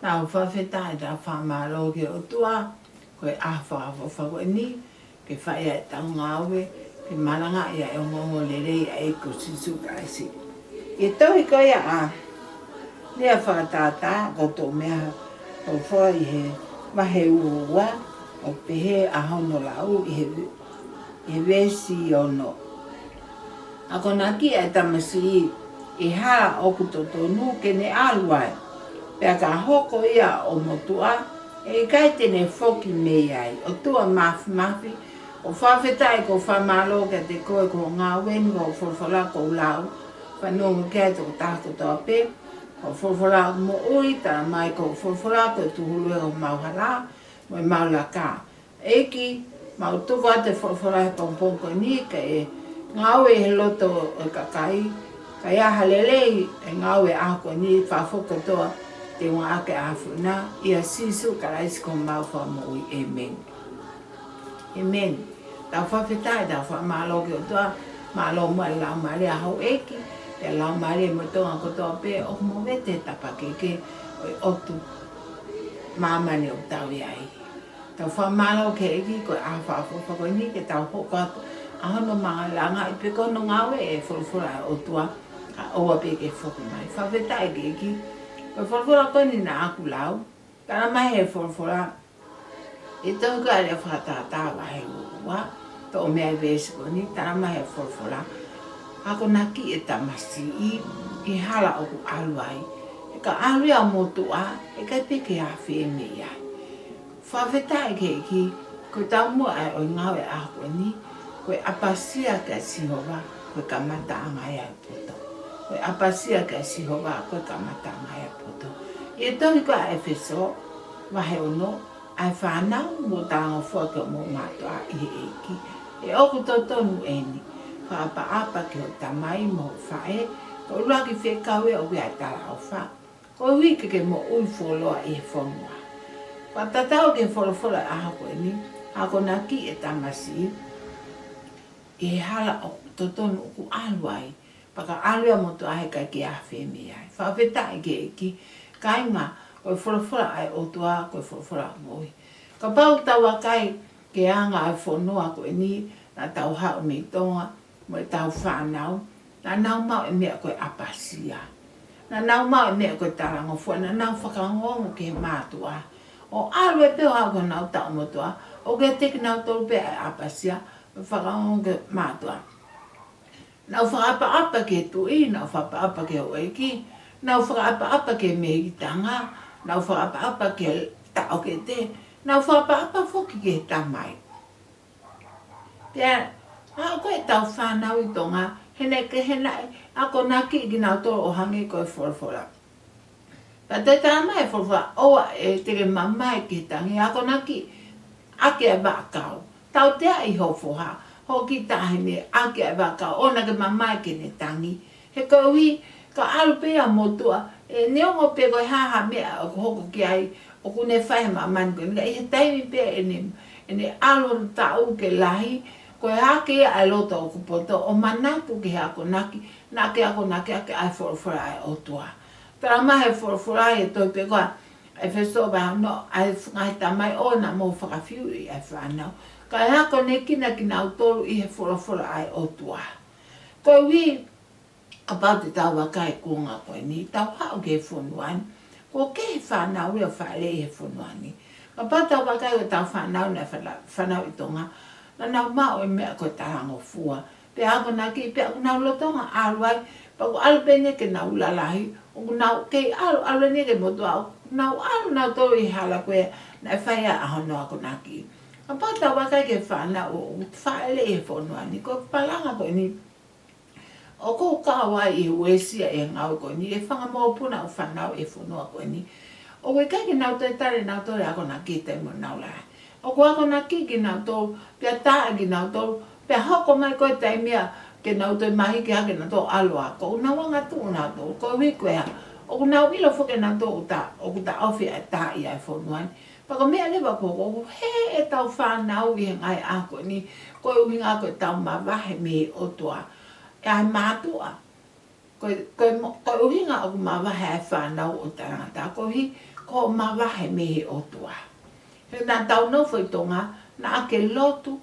Nau whawhetai ta whamalo ke o tua, koe awhawhawha koe ni, ke whaia e tau ngāwe, ke malanga ia e ngongo lerei a e ko sisu kaisi. E tohi koe a, nia whakatata, ko tō mea, o whoi he wahe ua, o pehe a hono lau, i he vesi ono. Ako naki e tamasi i hara o kutotonu ke ne aluai. Pea ka hoko ia o motua, e kai tene foki mei ai, o tua mafi, o whawhetai ko whamalo ke te koe ko ngā wen, ko whawhala ko lau, whanonga kia te ko tāko toa pe, ko whawhala mo ui, tara mai ko whawhala ko tuhulu e o mauhala, mo e maulaka. Eki, mau tuwa te whawhala he pompongko ni, ka e ngāwe he loto e kakai, ka ia halelei e ngāwe ako ni whawhoko toa, te wā ake awhuna, ia sisu ka raisi ko mauwha mo ui, amen. Amen. Tau whawhetai, tau whamalo ki o toa, malo mo e lau maari a hau eki, te lau maari e motonga ko toa pe, o mo vete tapa keke, o i otu mamani o tau iai. Tau whamalo ke eki, ko e awhawhawha ko ni, ke tau hokato, ahono mga langa, i pe kono ngawe e whulfura o tua, ka oa pe ke whuku mai. Whawhetai ke eki, ko whulfura koni na aku lau, kana mai he whulfura, e tau ka rea whakatata wahe ua, to o mea vesi koni, kana mai he whulfura, ako naki e tamasi i hala o ku aluai, e ka aluia motua, e kai peke a wheme ia. Whawhetai ke eki, ko tau mua ai o ngawe ako ni, koe Apasia ke Sihova, koe Kamata'anga ia Poto. Koe Apasia ke Sihova, koe Kamata'anga ia Poto. I tohi koe a Efeso, wahe ono, ai whanau mo tānga whuaka mo mātua i he eki. E oku tō tonu eni, whaapa ki o tamai mo whae, ko uraki whekawe o wea tala o wha. Ko wike ke mo ui wholoa i he whonua. Ka tatau ke wholowhola aha koe ni, ako naki e tamasi, e hala o totonu ku aluai, paka alua mo tu ahe kai ki a wheme ai. Whawhetai ke eki, kai ngā, koe wholowhola ai o tua, koe wholowhola moi. Ka pau taua kai ke anga ai whonua koe ni, na tau hao mei tonga, mo e tau whanau, na nau mau e mea koe Apasia. Na nau mau e mea koe tarangofua, na nau whakangongo ke mātua. O alu e peo hao koe nau tau motua, o ke teki nau tolu pe ai Apasia, whakaongo ke mātua. Nau whakaapa ke tui, nau whakaapa ke oeki, nau whakaapa ke mehitanga, nau whakaapa ke tau ke te, nau whakaapa whoki ke tamai. Pea, koe tau whanau i tonga, hene ke henai, ako naki ki nau toro o hangi koe wholawhola. Pea te tamai wholawhola, oa e tere mamai ke tangi, ako naki ake e wakau. Tau tea i hofoha, hoki tahine, ake e wakau, ona ke mamai ke ne tangi. He kauhi, ka alupea motua, e neongo pe koe haha mea o hoko ki ai, o kune whae mamani koe, nika i he taimi pea ene alo tau ke lahi, koe hake ai loto o kupoto, o manatu ke hako naki, nake ako naki ake ai wholawhola ai o tua. Tara mahe wholawhola ai e toi pe koa, e wheso baha no, ai ngai tamai o na mo whakawhiu i ai whanau. Ka hako ne kina ki nau tolu i he wholawhola ai o tua. Koe wi, apau te tau wakai kunga koe ni, tau hao ke whonuani, ko ke he whanau i o whaere i he whonuani. Ka pau tau wakai o tau whanau na whanau i tonga, na nau mao e mea koe tarango fua. Pe hako na ki, pe aku nau lotonga aluai, pa ku alu pene ke nau lalahi, o ku nau kei alu ne ke motua, nau nau tolu i hala koe, na whaia ahono ako na ki. Ka pau tau wakai ke whanau o whaere i he whonuani, ko palanga koe ni, o ko kawai i huesia e ngau koe ni, e whangamopuna o whanau e whanua koe ni. O koe kai ki nau toi tare nau tore ako na ki te mo nau lai. O ko ako na ki nau tolu, pia taa ki nau tolu, pia hoko mai koe taimia ke nau toi mahi ki hake nau tolu aloa. Ko una wanga tu nau tolu, ko wikwe ha. O ku nau ilo fuke nau tolu o ku ta awhi a taa i ai whanuani. Paka mea lewa koko, he e tau whanau i he ngai ako ni, koe uhinga koe tau mawahe me o tua. E ai mātua. Koe uhinga o ku mawahe ai whanau o tarangata. Koe ko mawahe me he otua. He nā tau no foi tonga, na ake lotu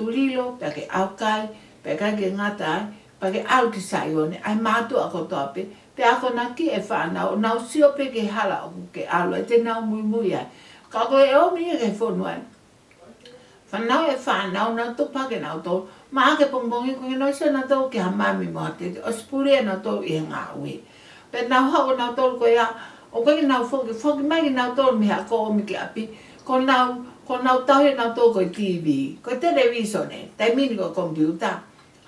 lilo, pe ake aukai, pe ake ngata, pe ake au ki saione, ai mātu ako tope, pe ako na ki e whanau, nau sio pe ke hala o ke alo, e te nau mui ai. Ka koe e omi e ke whonuan. Whanau e whanau, nau tu pake nau tō, ma ake pongpongi koe no sio nau tō ki hamami mo te, o spure e nau tō i ngā ue. Pe nau hau nau tō koe a, o koe ki nau whoki mai ki nau tō mi hako omi ki api, ko nau tahi nau tō koe TV, koe televisione, tai mini koe kompiuta.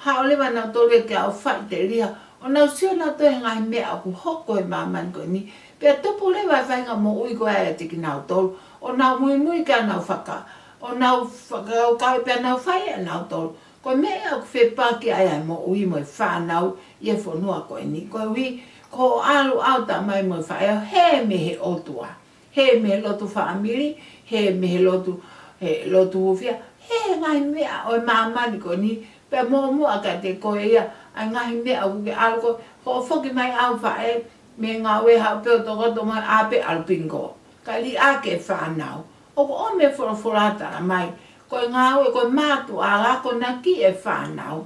Hao lewa nau tō rea ki au whai te ria, o nau sio nau tō he ngai mea aku hoko e māman koe ni. Pea tupu lewa e whainga mo ui koe aia te ki nau tō, o nau mui ka nau whaka, o nau whakau kawe pea nau whai e nau tō. Koe mea aku whepaki aia mo ui mo e whanau i e whanua koe ni. Koe hui, ko alu au ta mai mo e whai, he me he otua. He me he lotu whaamiri, he me he lotu hufia, he ngai mea o e mamani ko ni, pe mua ka te koe ia, ai ngai mea o ke alu ko whoki mai au whae, me ngā we hau peo toko mai ape alpingo. Ka li ake whanau. O ko o me whorata mai, koe ngā we, koe mātu a ko na ki e whanau,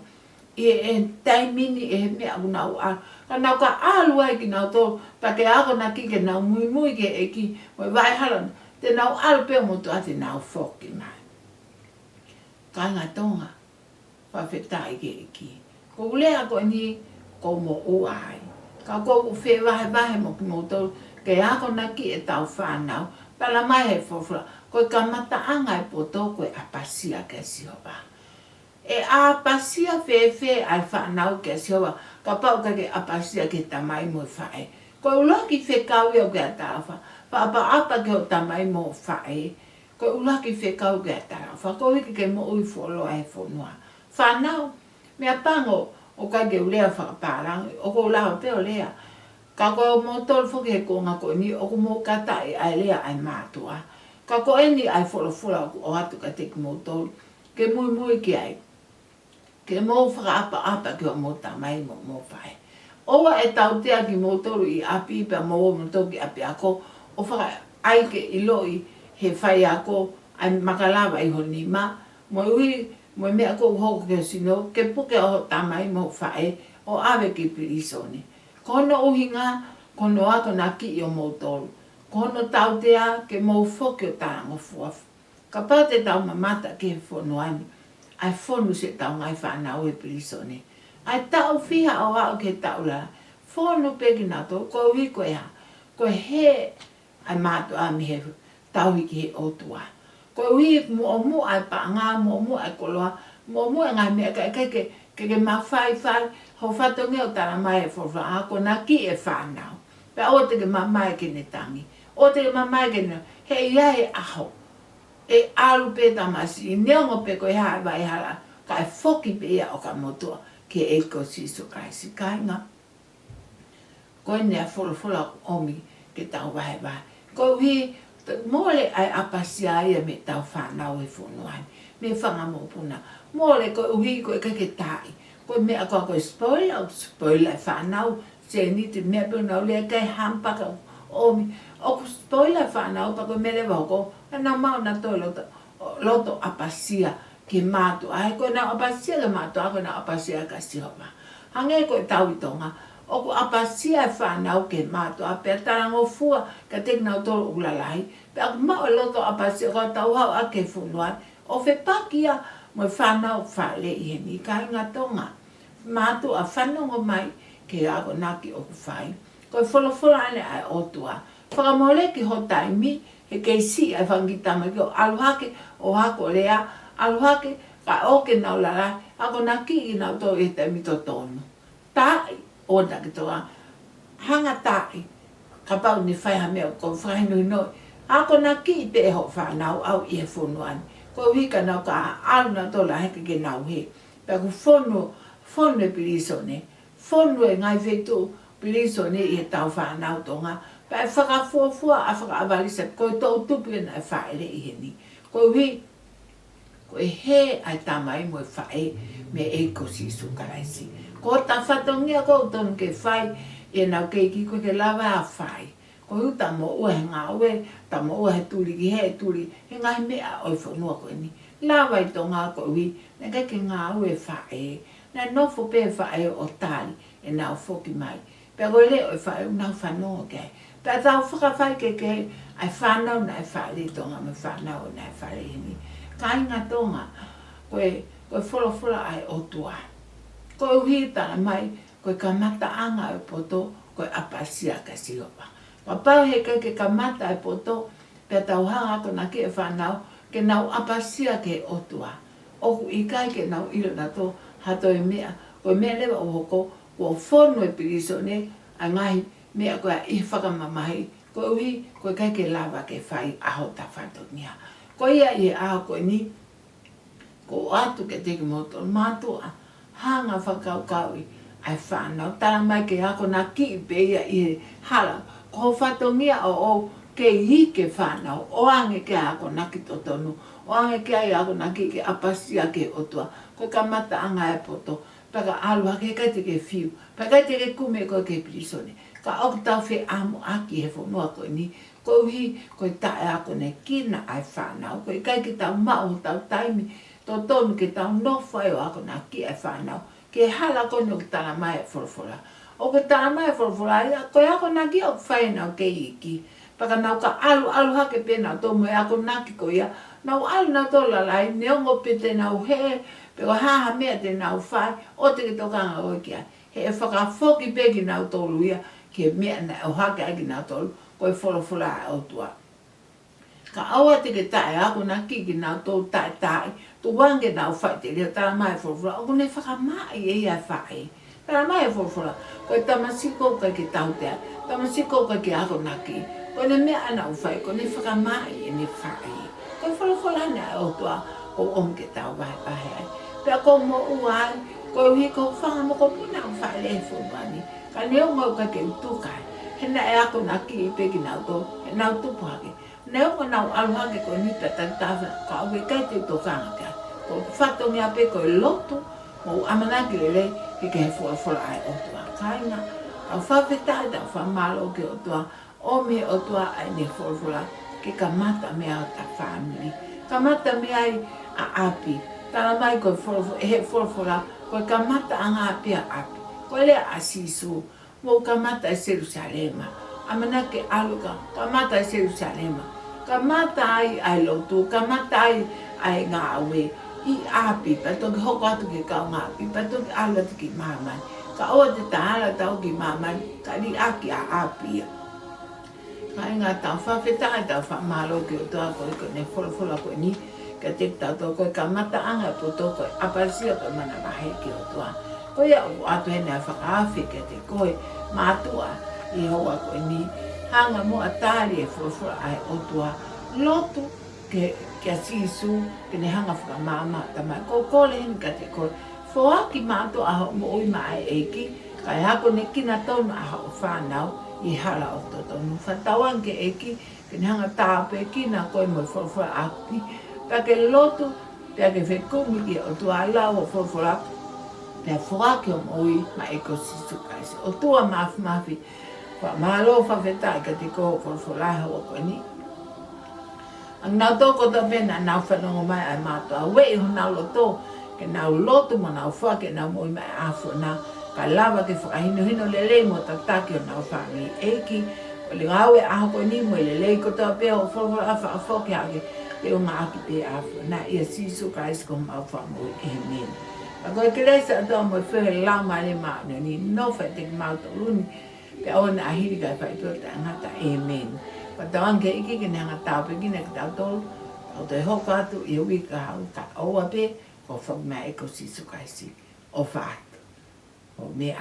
e taimini e mea ku nau alu. Ka nau ka alu ai ki nau tō, pa ke ako na ki ke nau mui ke e ki, moi vai haran, te nau alu peo motu ate nau whoki mai. Ka ngā tonga, whawhetai ke e ki. Ko ulea ko ni, ko mo uai. Ka ko whe wahe mo ki motu, ke ako na ki e tau whanau, pala mai he whawhura, ko Kamata'anga e Poto koe Apasia ke Sihova. E Apasia whe ai whanau ke Sihova, ka pau ka ke Apasia ke tamai mo whae. Ko ulaki whe kau iau ke atawha, apa ke o tamai mo whae. Ko ulaki whe kau ke atawha, ko hiki ke mo ui wholoa e whonua. Whanau, mea pango o ka ke ulea whakaparang, o ko ulaho te o lea. Ka ko mo tolu whoki he konga ko ni, o ko mo kata e ai lea ai mātua. Ka ko eni ai wholofula o atu ka te ki mo tolu, ke mui ki ai. Ke mo whakaapa ki o mo tamai mo whae. Owa e tau tea ki mo tolu i api pe mo toki api ako, o whaka aike i loi he whai ako, ai makalawa i honi ma, mo ui, mo mea ko hoko ke sino, ke puke o tamai mo whae, o awe ki pirisone. Kono uhinga, kono ako na ki i o mo tolu. Kono tau tea ke mo whoki o tārango fuafu. Ka pau te tau mamata ke he whonoani. Ai whonu se tau ngai whanau e pirisone. Ai tau whiha o au ke tau la. Whonu peki nā tō, ko hui koe ha. Koe he, ai mātu a mi he tau hiki he otua. Ko hui mo ai paanga, mo ai koloa, mo ai ngai mea ke mawhai, ho whatonge o tara mai e whorwha, ko na ki e whanau. Pea o te ke mamai ke ne tangi. O te ke mamai ke ne, he ia he aho. E alu pe tamasi, i neongo pe koe hae vai hala, ka e whoki pe ia o ka motua, ke e ko siso kaisi kainga. Koe nea wholofola omi ke tau vai. Ko hui, mole ai Apasia ia me tau whanau e whonuani, me whanga mo puna. Mole ko hui koe kake tai, koe mea koe spoiler e whanau, se ni te mea puna ulea kai hampaka omi. O ku spoiler whanau, pa koe mele wako, na mau na toi loto Apasia ke mātu. Ai koe na Apasia ke mātu, ako na Apasia ka Sihova. Hange koe tau i tonga, o ku Apasia e whanau ke mātu, a pia tarango fua ka tek nau tolo ulalai. Pe aku mau e loto Apasia, ko tau hau a ke whunuan, o whepakia mo e whanau whale i heni, ka inga tonga. Mātu a whanongo mai ke ako naki o ku whai. Koe wholofola ane ai otua. Whakamole ki ho taimi, he keisi ai whangitama ki o aluhake o hako lea, aluhake ka oke nau lara, ako na ki i nau tō e te mito tonu. Tai, o na ki toa, hanga tai, ka pau ni whaiha mea ko whainu noi, ako na ki i te ho whanau au i e whonuani. Ko hika nau ka alu na tō la heke ke nau he, pia ku whonu e pirisone, whonu e ngai whetu pirisone i e tau whanau tonga, pa e whakafuafua a whakaavalisa, koe tau tupi na e whaere i heni. Koe hui, koe he ai tamai mo e whae me e kosi su karaisi. Ko ta whatongia ko tonu ke whai, e nau keiki koe ke lawa a whai. ko uta mo ua he ngā ue, ta mo ua he turi ki he turi, he ngahi mea oi whanua koe ni. Lawa i tō ngā koe ui, ne kai ke ngā ue whae, na nofo pe whae o tāli, e nau whoki mai. Pea koe le oi whae u nau whanua kei. Pea tau whakawhai ke kei, ai whanau na e whae le tō ngā me whanau na e whae le hini. Ka inga tō ngā, koe whola ai o tua. Koe uhi tana mai, koe Kamata'anga e Poto, koe Apasia ka Sihova. Wa pau he ke kamata e Poto, pia tau hanga ko na ke e whanau, ke nau Apasia ke otua. Oku i kai ke nau ilo na tō, hato e mea, koe mea lewa o hoko, kua whonu e piriso ne, a ngahi mea koe a i whakamamahi, koe uhi, koe kai ke lava ke whai aho ta whato nia. Koe ia i aho koe ni, ko atu ke teki moto, mātua, hanga whakaukaui, ai whanau, tara mai ke hako na ki i peia i he hala, ko whatongia o ke i ke whanau, o ange ke hako na ki totonu, o ange ke ai hako na ki ke Apasia ke otua, ko Kamata'anga e Poto, paka alua ke kai te ke whiu, paka te ke kume ko ke pirisone, ka ok tau whi amo aki he whanua koe ni, ko uhi koe tae hako ne kina ai whanau, koe kai ke tau mao tau taimi, tō tonu ke tau nofai o hako na ki ai whanau, ke hala koe no tana mai e whorofora. O ke tana mai e whorofora, koe hako na ki o whai nau ke iki. Paka nau ka alu hake pena tō mo e hako na ki ko ia. Nau alu nau tō lalai, neongo pe te nau he, pe o haha mea te nau whai, o te ke tokanga o kia. He e whakawhoki pe ki nau tōlu ia, ke mea na o hake ai ki nau tōlu, koe whorofora e o tua. Ka aua te ke tae hako na ki nau tō tae, tu wange nau whai te rea, tara mai e whorofora, o kone whakamai e ia whai. Tara mai e whorofora, koe tamasiko kai ke tau tea, tamasiko kai ke hako na ki, koe ne mea ana u whai, koe ne whakamai e ne whai. Koe whorofora na e o tua, ko om ke tau wahe ai. Pea ko mo uai, koe uhi ko whanga mo ko puna u whai le whorofani, ka neo ngau kai ke utukai, he na e hako na ki i peki nau tō, he nau tupu hake. Neo ko nau aluhake ko nipa tantawa, ka awe kai te tokanga kia. Ko whato mea pe koe lotu, mo amanaki lele, ke he whorofora ai o tua. Kaina, au whawhetai tau whamalo ke o tua, o me o tua ai ne whorofora, ke kamata mea o ta whamili. Kamata mea ai a api, tana mai koe he whorofora, koe Kamata'anga api a api. Koe lea a sisu, mo kamata e Jerusalema. Amanake aluka, kamata e Jerusalema. Kamata ai lotu, kamata ai ngā awe, i api, pato ki hoko atu ki kau ngā api, pato ki ala tu ki mamani. Ka oa te tahara tau ki mamani, ka li aki a api. Ka inga tau whawhetai tau whamalo ki o toa koe koe ne whorofora koe ni, ka te tau tau koe Kamata'anga e Poto koe Apasia koe mana wahe ki o toa. Koe au atu hene a whakawhi ke te koe mātua i hoa koe ni, hanga mo atari e whorofora ai o toa, lotu ke a sisu, ke ne hanga whakamama tamai. Ko kore hini ka te koe, whoaki mātua aho mo ui mai eiki, kai hako ne kina tonu aho o whanau i hala o totonu. Whatauan ke eiki, ke ne hanga tāpe kina koe mo whorofora api, pa ke lotu, pia ke whekumi ki o tua lau o whorofora, pia whoaki o mo ui ma eko sisu kaisi. O tua mafi, wha malo whawhetai ka te koho whorofora hawa koe ni. Ang nau tōko tō pena nau whanongo mai ai mātua. Wei ho nau loto, ke nau lotu mo nau whake nau moi mai awhu na. Ka lawa ke whakahino lelei mo tataki o nau whangi eiki. O le ngawe aho koe ni mo lelei ko tō pēo o whorofora awha a whoke hake. Pēo ngā aki pē awhu na ia sisu ka isko mau whamoi e meni. A koe ke reisa ato mo whehe lau mai le maune ni no whai te mau tō runi. Pe ona ahiri kai whai pēo ta ngata e meni. Patawang ke iki ke nanga tāpe ki ne ka tau tolu, tau te hoko atu i hui ka hau ka oa pe, ko whak mea eko sisu kaisi o whaatu, o mea.